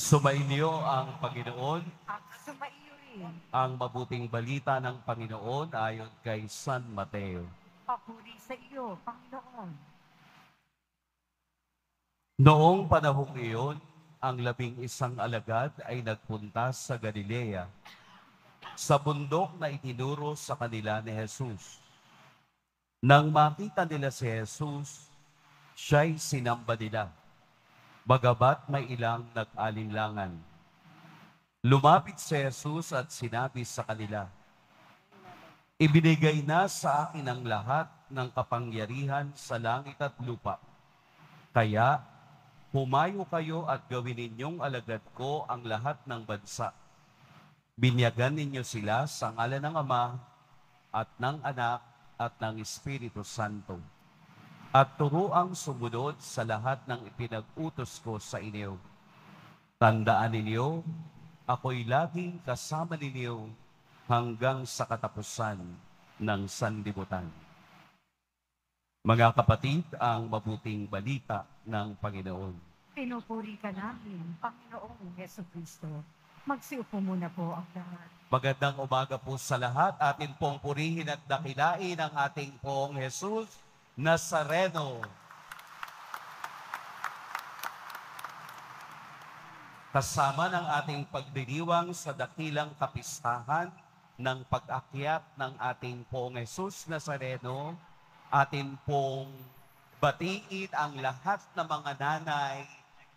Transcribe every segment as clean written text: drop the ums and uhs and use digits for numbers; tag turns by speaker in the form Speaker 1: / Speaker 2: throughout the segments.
Speaker 1: Sumainyo ang Panginoon,
Speaker 2: At sumaiyo rin.
Speaker 1: ang mabuting balita ng Panginoon ayon kay San Mateo.
Speaker 2: Papuri sa iyo, Panginoon.
Speaker 1: Noong panahong iyon, ang 11 alagad ay nagpunta sa Galilea, sa bundok na itinuro sa kanila ni Jesus. Nang makita nila si Jesus, siya'y sinamba nila, bagabat may ilang nag-alinlangan. Lumapit si Jesus at sinabi sa kanila, "Ibinigay na sa akin ang lahat ng kapangyarihan sa langit at lupa. Kaya, humayo kayo at gawin ninyong alagad ko ang lahat ng bansa. Binyagan ninyo sila sa ngalan ng Ama at ng Anak at ng Espiritu Santo. At turuang sumunod sa lahat ng ipinag-utos ko sa inyo. Tandaan ninyo, ako'y laging kasama ninyo hanggang sa katapusan ng sanlibutan." Mga kapatid, ang mabuting balita ng Panginoon.
Speaker 2: Pinupuri ka namin, Panginoong Yesu Cristo. Magsiupo muna po ang lahat.
Speaker 1: Magandang umaga po sa lahat. Atin pong purihin at dakilain ang ating pong Jesus Nazareno. Kasama ng ating pagdiriwang sa dakilang kapistahan ng pag-akyat ng ating pong Jesus Nazareno, atin pong batiin ang lahat ng mga nanay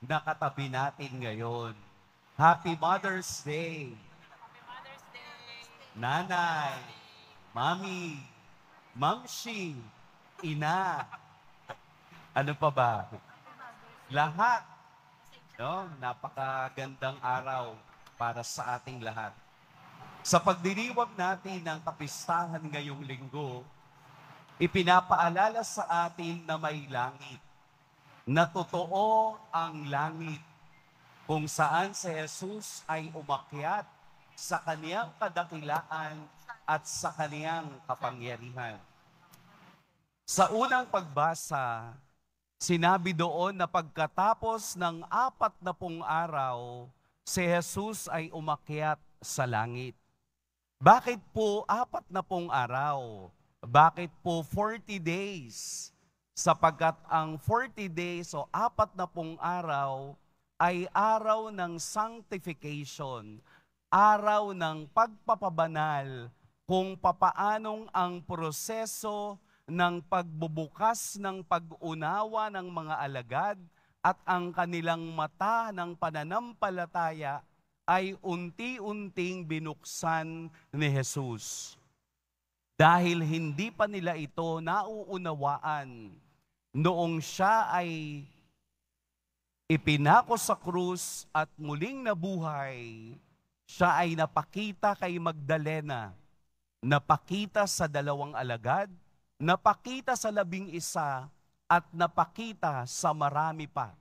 Speaker 1: na katabi natin ngayon. Happy Mother's Day! Nanay, Mami, Mamshi, Ina, ano pa ba? Lahat. No? Napakagandang araw para sa ating lahat. Sa pagdiriwang natin ng kapistahan ngayong linggo, ipinapaalala sa atin na may langit, na totoo ang langit, kung saan si Jesus ay umakyat sa kaniyang kadakilaan at sa kaniyang kapangyarihan. Sa unang pagbasa, sinabi doon na pagkatapos ng 40 araw, si Jesus ay umakyat sa langit. Bakit po 40 araw? Bakit po 40 days? Sapagkat ang 40 days o 40 araw ay araw ng sanctification, araw ng pagpapabanal kung papaanong ang proseso ng pagbubukas ng pag-unawa ng mga alagad at ang kanilang mata ng pananampalataya ay unti-unting binuksan ni Jesus. Dahil hindi pa nila ito nauunawaan noong siya ay ipinako sa krus at muling nabuhay, siya ay napakita kay Magdalena, napakita sa 2 alagad, napakita sa 11, at napakita sa marami pa.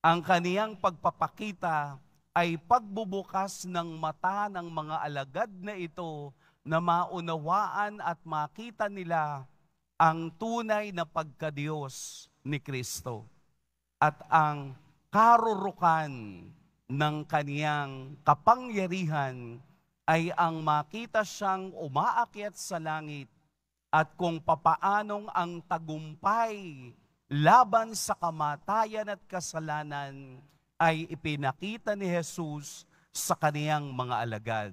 Speaker 1: Ang kaniyang pagpapakita ay pagbubukas ng mata ng mga alagad na ito na maunawaan at makita nila ang tunay na pagkadiyos ni Kristo at ang karurukan ng kaniyang kapangyarihan ay ang makita siyang umaakyat sa langit at kung papaanong ang tagumpay laban sa kamatayan at kasalanan ay ipinakita ni Jesus sa kaniyang mga alagad.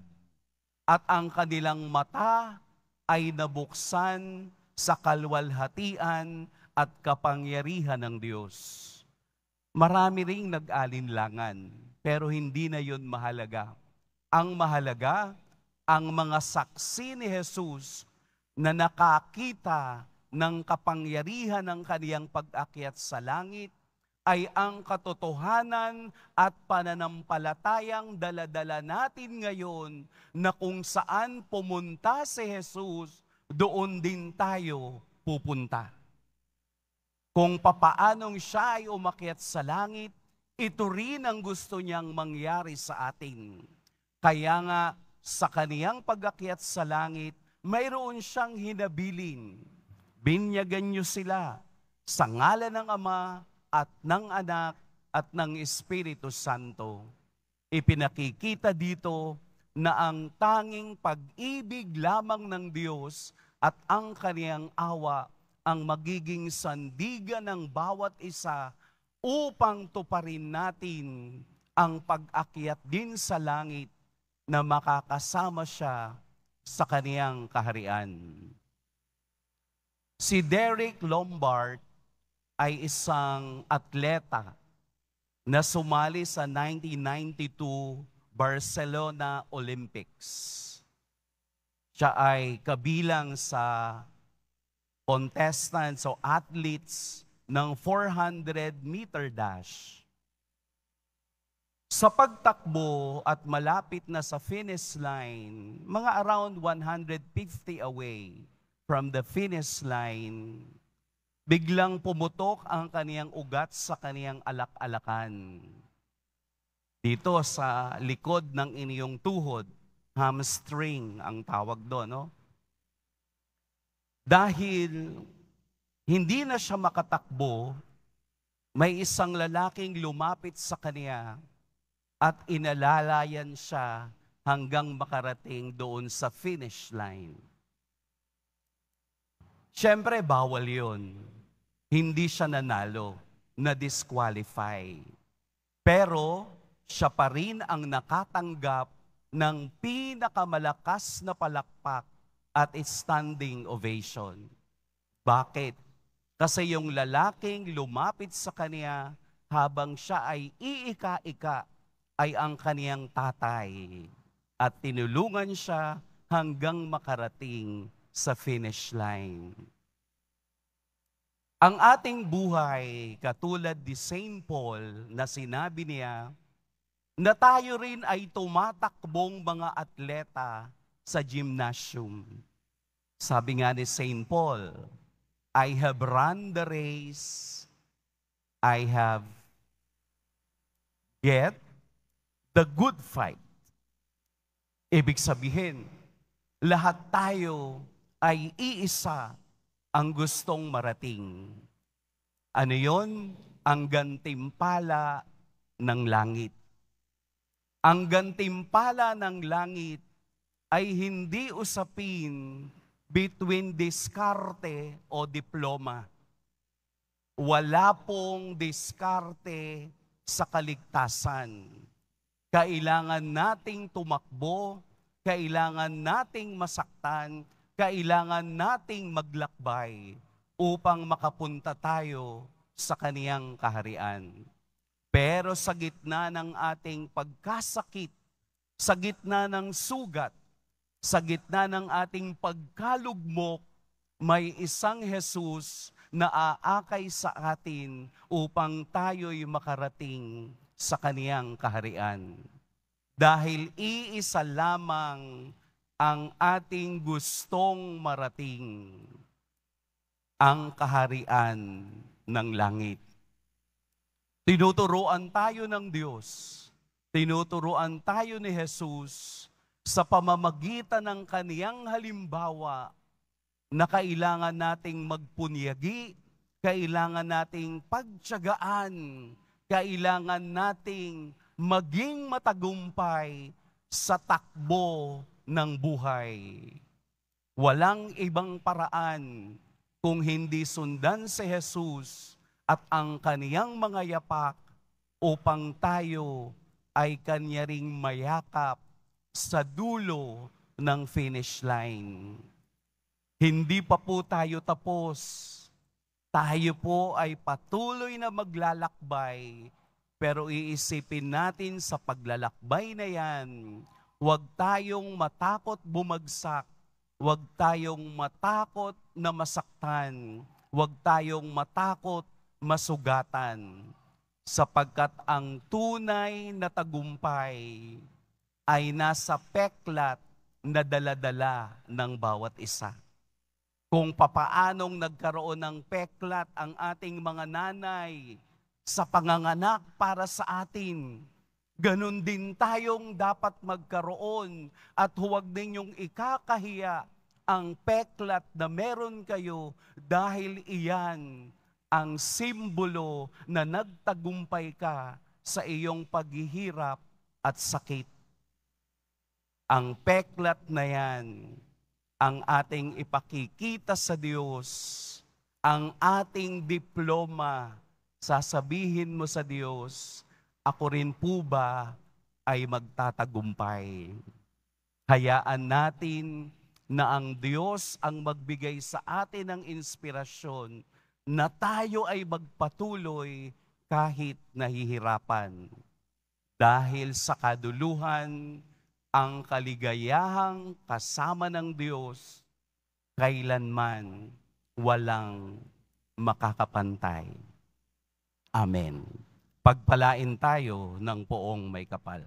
Speaker 1: At ang kanilang mata ay nabuksan sa kalwalhatian at kapangyarihan ng Diyos. Marami ring nag-alinlangan, pero hindi na yun mahalaga. Ang mahalaga, ang mga saksi ni Jesus na nakakita ng kapangyarihan ng kaniyang pag-akyat sa langit ay ang katotohanan at pananampalatayang dala-dala natin ngayon na kung saan pumunta si Jesus, doon din tayo pupunta. Kung papaanong siya ay umakyat sa langit, ito rin ang gusto niyang mangyari sa atin. Kaya nga, sa kaniyang pag-akyat sa langit, mayroon siyang hinabilin. Binyagan niyo sila sa ngalan ng Ama at ng Anak at ng Espiritu Santo. Ipinakikita dito na ang tanging pag-ibig lamang ng Diyos at ang kaniyang awa ang magiging sandigan ng bawat isa upang tuparin natin ang pag-akyat din sa langit na makakasama siya sa kaniyang kaharian. Si Derek Lombard ay isang atleta na sumali sa 1992 Barcelona Olympics. Siya ay kabilang sa contestants o athletes ng 400-meter dash. Sa pagtakbo at malapit na sa finish line, mga around 150 away from the finish line, biglang pumutok ang kaniyang ugat sa kaniyang alak-alakan. Dito sa likod ng inyong tuhod, hamstring ang tawag doon, no? Dahil hindi na siya makatakbo, may isang lalaking lumapit sa kaniya at inalalayan siya hanggang makarating doon sa finish line. Siyempre, bawal yun. Hindi siya nanalo, na-disqualify. Pero, siya pa rin ang nakatanggap ng pinakamalakas na palakpak at standing ovation. Bakit? Kasi yung lalaking lumapit sa kaniya habang siya ay iika-ika ay ang kaniyang tatay at tinulungan siya hanggang makarating sa finish line. Ang ating buhay, katulad ni St. Paul na sinabi niya, na tayo rin ay tumatakbong mga atleta sa gymnasium. Sabi nga ni St. Paul, I have run the race, I have get the good fight. Ibig sabihin, lahat tayo ay iisa ang gustong marating. Ano yon? Ang gantimpala ng langit. Ang gantimpala ng langit ay hindi usapin between diskarte o diploma. Wala pong diskarte sa kaligtasan. Kailangan nating tumakbo, kailangan nating masaktan, kailangan nating maglakbay upang makapunta tayo sa kaniyang kaharian. Pero sa gitna ng ating pagkasakit, sa gitna ng sugat, sa gitna ng ating pagkalugmok, may isang Jesus na aakay sa atin upang tayo'y makarating sa kaniyang kaharian. Dahil iisa lamang ang ating gustong marating, ang kaharian ng langit. Tinuturuan tayo ng Diyos, tinuturuan tayo ni Jesus sa pamamagitan ng kaniyang halimbawa na kailangan nating magpunyagi, kailangan nating pagtiyagaan, kailangan nating maging matagumpay sa takbo ng buhay. Walang ibang paraan kung hindi sundan si Jesus at ang kaniyang mga yapak upang tayo ay kanya ring mayakap sa dulo ng finish line. Hindi pa po tayo tapos. Tayo po ay patuloy na maglalakbay, pero iisipin natin sa paglalakbay na yan, huwag tayong matakot bumagsak, huwag tayong matakot na masaktan, huwag tayong matakot masugatan, sapagkat ang tunay na tagumpay ay nasa peklat na dala-dala ng bawat isa. Kung papaanong nagkaroon ng peklat ang ating mga nanay sa panganganak para sa atin, ganun din tayong dapat magkaroon at huwag ninyong ikakahiya ang peklat na meron kayo dahil iyan ang simbolo na nagtagumpay ka sa iyong paghihirap at sakit. Ang peklat na yan, ang ating ipakikita sa Diyos, ang ating diploma, sasabihin mo sa Diyos, ako rin po ba ay magtatagumpay? Hayaan natin na ang Diyos ang magbigay sa atin ng inspirasyon na tayo ay magpatuloy kahit nahihirapan. Dahil sa kaduluhan, ang kaligayahang kasama ng Diyos, kailanman walang makakapantay. Amen. Pagpalain tayo ng poong may kapal.